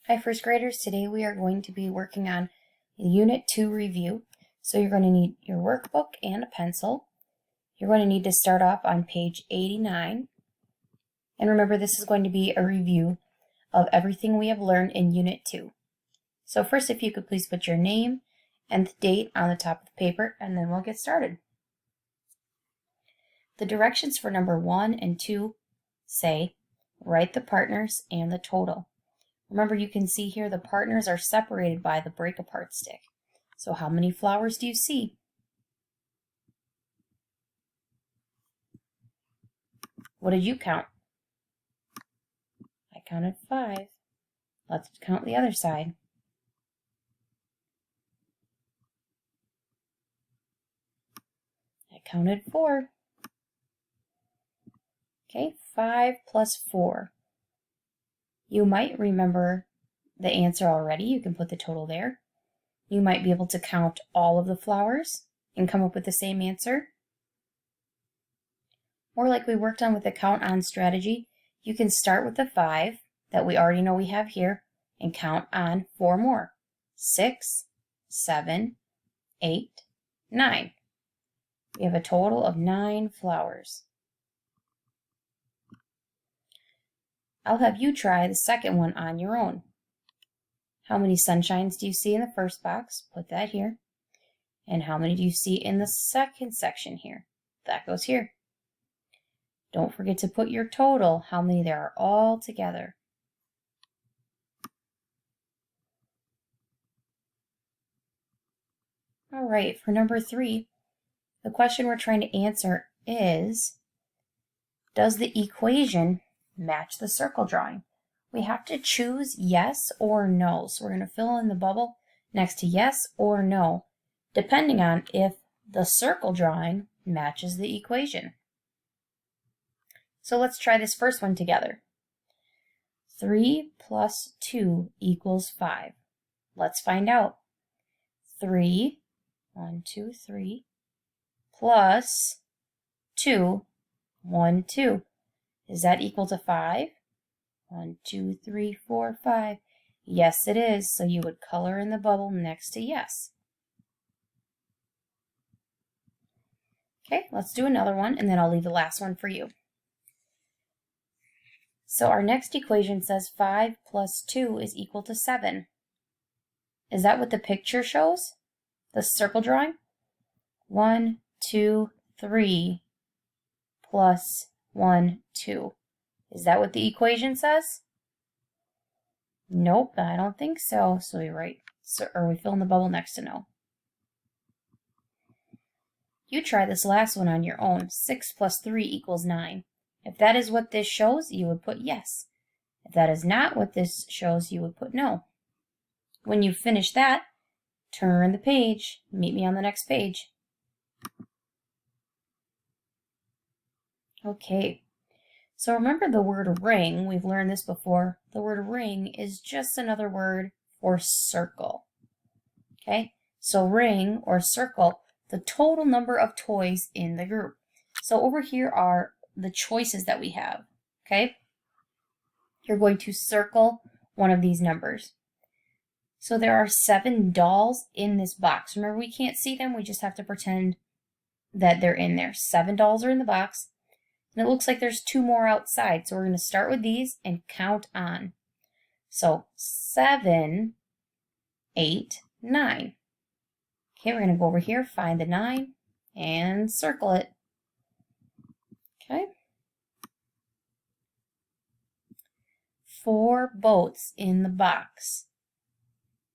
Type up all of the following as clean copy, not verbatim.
Hi first graders, today we are going to be working on Unit 2 review. So you're going to need your workbook and a pencil. You're going to need to start off on page 89. And remember, this is going to be a review of everything we have learned in Unit 2. So first, if you could please put your name and the date on the top of the paper, and then we'll get started. The directions for number 1 and 2 say, write the partners and the total. Remember, you can see here the partners are separated by the break apart stick. So how many flowers do you see? What did you count? I counted 5. Let's count the other side. I counted 4. Okay, 5 plus 4. You might remember the answer already. You can put the total there. You might be able to count all of the flowers and come up with the same answer. Or like we worked on with the count on strategy, you can start with the 5 that we already know we have here and count on 4 more. 6, 7, 8, 9. We have a total of 9 flowers. I'll have you try the second one on your own. How many sunshines do you see in the first box? Put that here. And how many do you see in the second section here? That goes here. Don't forget to put your total, how many there are all together. All right, for number 3, the question we're trying to answer is, does the equation match the circle drawing? We have to choose yes or no. So we're going to fill in the bubble next to yes or no, depending on if the circle drawing matches the equation. So let's try this first one together. 3 plus 2 equals 5. Let's find out. 3, 1, 2, 3, plus 2, 1, 2. Is that equal to 5? 1, 2, 3, 4, 5. Yes, it is. So you would color in the bubble next to yes. Okay, let's do another one, and then I'll leave the last one for you. So our next equation says 5 plus 2 is equal to 7. Is that what the picture shows? The circle drawing? 1, 2, 3 plus 1, 2. Is that what the equation says? Nope, I don't think so. So we write, or we fill in the bubble next to no. You try this last one on your own. 6 plus 3 equals 9. If that is what this shows, you would put yes. If that is not what this shows, you would put no. When you finish that, turn the page. Meet me on the next page. Okay, so remember the word ring. We've learned this before. The word ring is just another word for circle. Okay, so ring or circle, the total number of toys in the group. So over here are the choices that we have, okay? You're going to circle one of these numbers. So there are 7 dolls in this box. Remember, we can't see them. We just have to pretend that they're in there. 7 dolls are in the box. And it looks like there's 2 more outside. So we're going to start with these and count on. So 7, 8, 9. Okay, we're going to go over here, find the 9, and circle it. Okay. 4 boats in the box.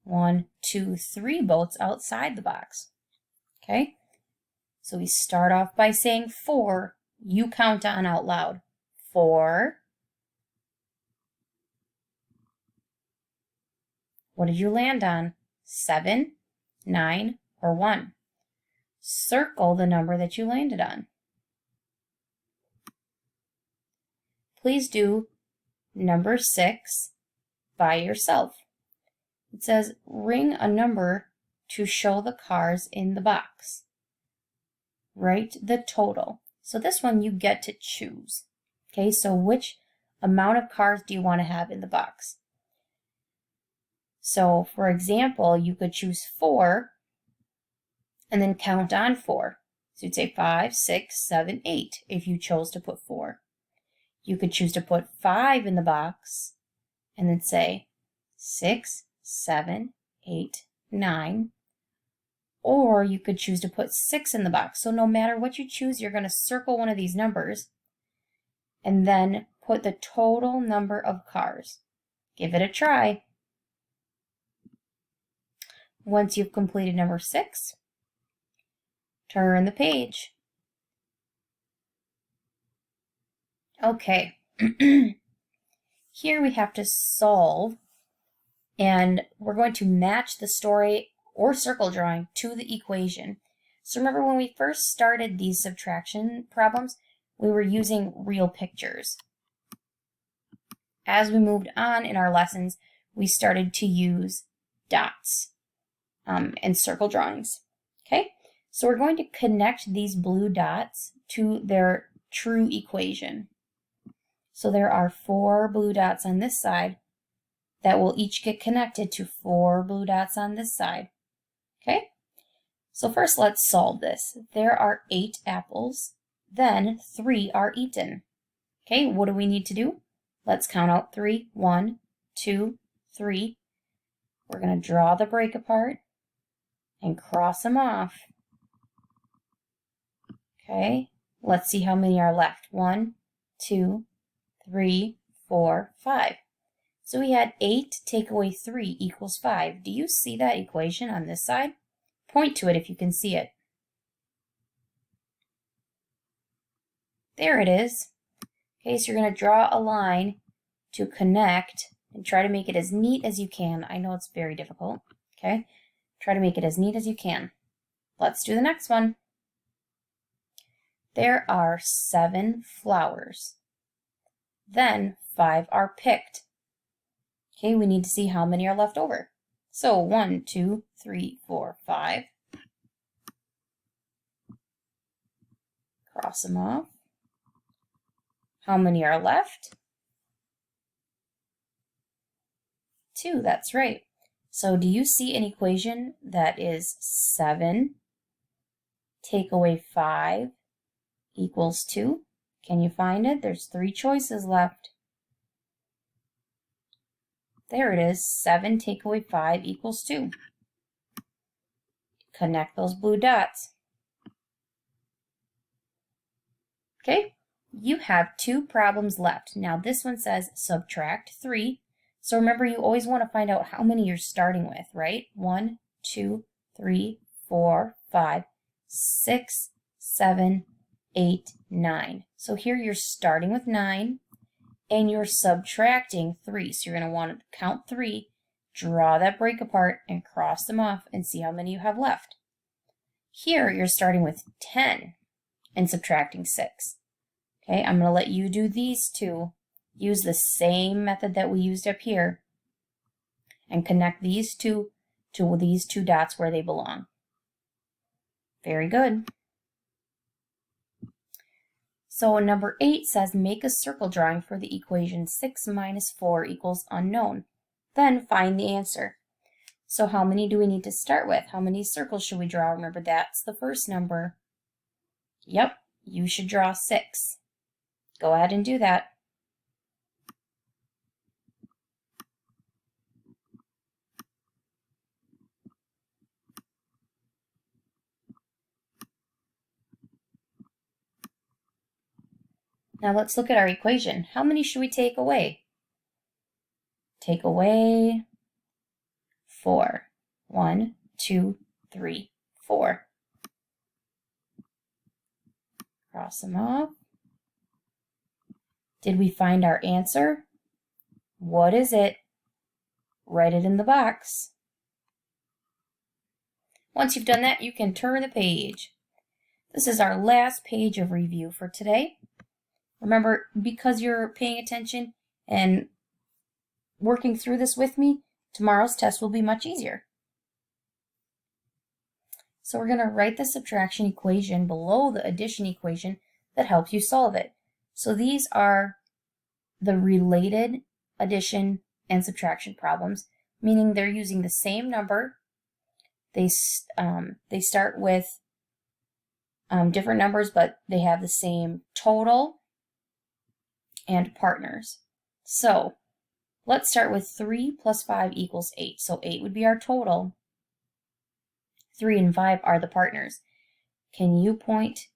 1, 2, 3 boats outside the box. Okay. So we start off by saying 4. You count on out loud. 4. What did you land on? 7, 9, or 1? Circle the number that you landed on. Please do number 6 by yourself. It says ring a number to show the cars in the box. Write the total. So this one you get to choose. Okay, so which amount of cars do you want to have in the box? So, for example, you could choose 4 and then count on 4. So you'd say 5, 6, 7, 8 if you chose to put 4. You could choose to put 5 in the box and then say 6, 7, 8, 9. Or you could choose to put 6 in the box. So no matter what you choose, you're going to circle one of these numbers and then put the total number of cars. Give it a try. Once you've completed number 6, turn the page. Okay. Here we have to solve, and we're going to match the story or circle drawing to the equation. So remember when we first started these subtraction problems, we were using real pictures. As we moved on in our lessons, we started to use dots and circle drawings. Okay, so we're going to connect these blue dots to their true equation. So there are 4 blue dots on this side that will each get connected to 4 blue dots on this side. Okay, so first let's solve this. There are 8 apples, then 3 are eaten. Okay, what do we need to do? Let's count out 3. 1, 2, 3. We're going to draw the break apart and cross them off. Okay, let's see how many are left. 1, 2, 3, 4, 5. So we had 8 take away 3 equals 5. Do you see that equation on this side? Point to it if you can see it. There it is. Okay, so you're going to draw a line to connect and try to make it as neat as you can. I know it's very difficult. Okay, try to make it as neat as you can. Let's do the next one. There are 7 flowers. Then 5 are picked. Okay, we need to see how many are left over. So 1, 2, 3, 4, 5. Cross them off. How many are left? 2, that's right. So do you see an equation that is 7 take away 5 equals 2? Can you find it? There's 3 choices left. There it is. 7 take away 5 equals 2. Connect those blue dots. Okay, you have 2 problems left. Now this one says subtract 3. So remember, you always want to find out how many you're starting with, right? 1, 2, 3, 4, 5, 6, 7, 8, 9. So here you're starting with 9 and you're subtracting 3. So you're going to want to count 3, draw that break apart, and cross them off and see how many you have left. Here you're starting with 10 and subtracting 6. Okay, I'm going to let you do these 2. Use the same method that we used up here and connect these 2 to these 2 dots where they belong. Very good. So number 8 says make a circle drawing for the equation 6 minus 4 equals unknown. Then find the answer. So how many do we need to start with? How many circles should we draw? Remember, that's the first number. Yep, you should draw 6. Go ahead and do that. Now let's look at our equation. How many should we take away? Take away 4. 1, 2, 3, 4. Cross them off. Did we find our answer? What is it? Write it in the box. Once you've done that, you can turn the page. This is our last page of review for today. Remember, because you're paying attention and working through this with me, tomorrow's test will be much easier. So we're going to write the subtraction equation below the addition equation that helps you solve it. So these are the related addition and subtraction problems. meaning they're using the same number. They start with different numbers, but they have the same total and partners. So let's start with 3 plus 5 equals 8. So 8 would be our total. 3 and 5 are the partners. Can you point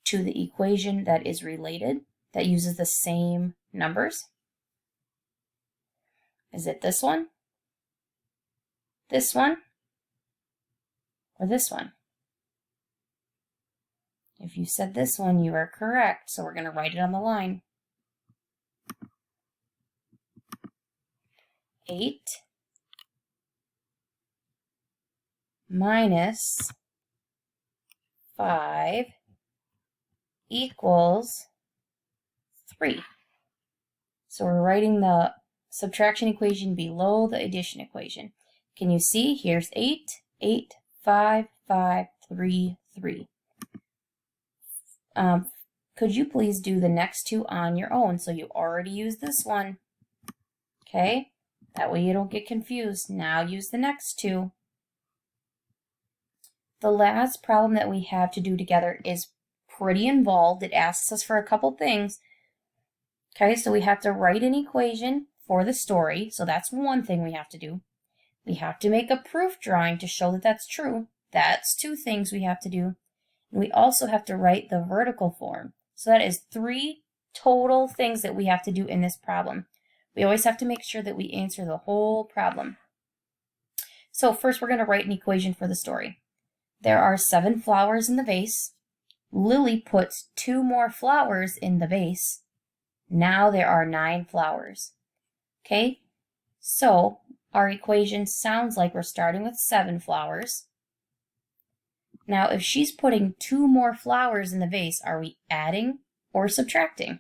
to the equation that is related, that uses the same numbers? Is it this one, or this one? If you said this one, you are correct. So we're going to write it on the line. 8 minus 5 equals 3. So we're writing the subtraction equation below the addition equation. Can you see? Here's 8, 8, 5, 5, 3, 3. Could you please do the next two on your own? So you already used this one. Okay? That way you don't get confused. Now use the next two. The last problem that we have to do together is pretty involved. It asks us for a couple things. Okay, so we have to write an equation for the story. So that's one thing we have to do. We have to make a proof drawing to show that that's true. That's 2 things we have to do. And we also have to write the vertical form. So that is 3 total things that we have to do in this problem. We always have to make sure that we answer the whole problem. So first we're going to write an equation for the story. There are 7 flowers in the vase. Lily puts 2 more flowers in the vase. Now there are 9 flowers. Okay, so our equation sounds like we're starting with 7 flowers. Now, if she's putting 2 more flowers in the vase, are we adding or subtracting?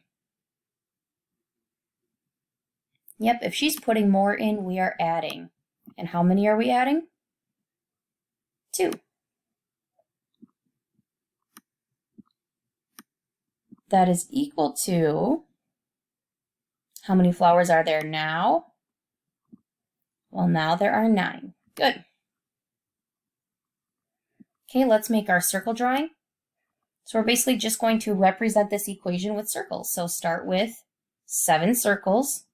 Yep, if she's putting more in, we are adding. And how many are we adding? 2. That is equal to, how many flowers are there now? Well, now there are 9. Good. Okay, let's make our circle drawing. So we're basically just going to represent this equation with circles. So start with 7 circles.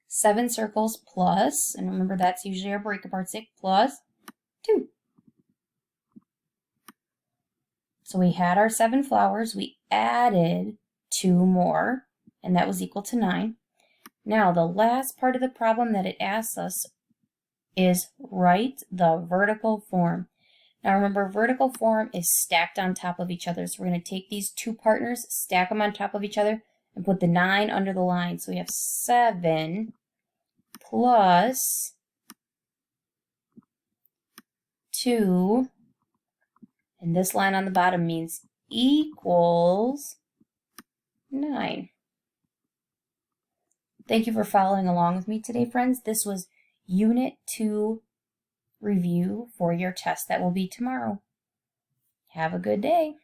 7 circles plus, and remember that's usually our break apart stick, plus 2. So we had our 7 flowers, we added 2 more, and that was equal to 9. Now the last part of the problem that it asks us is write the vertical form. Now remember, vertical form is stacked on top of each other. So we're going to take these 2 partners, stack them on top of each other, and put the 9 under the line. So we have 7 plus 2, and this line on the bottom means equals 9. Thank you for following along with me today, friends. This was Unit 2 review for your test that will be tomorrow. Have a good day.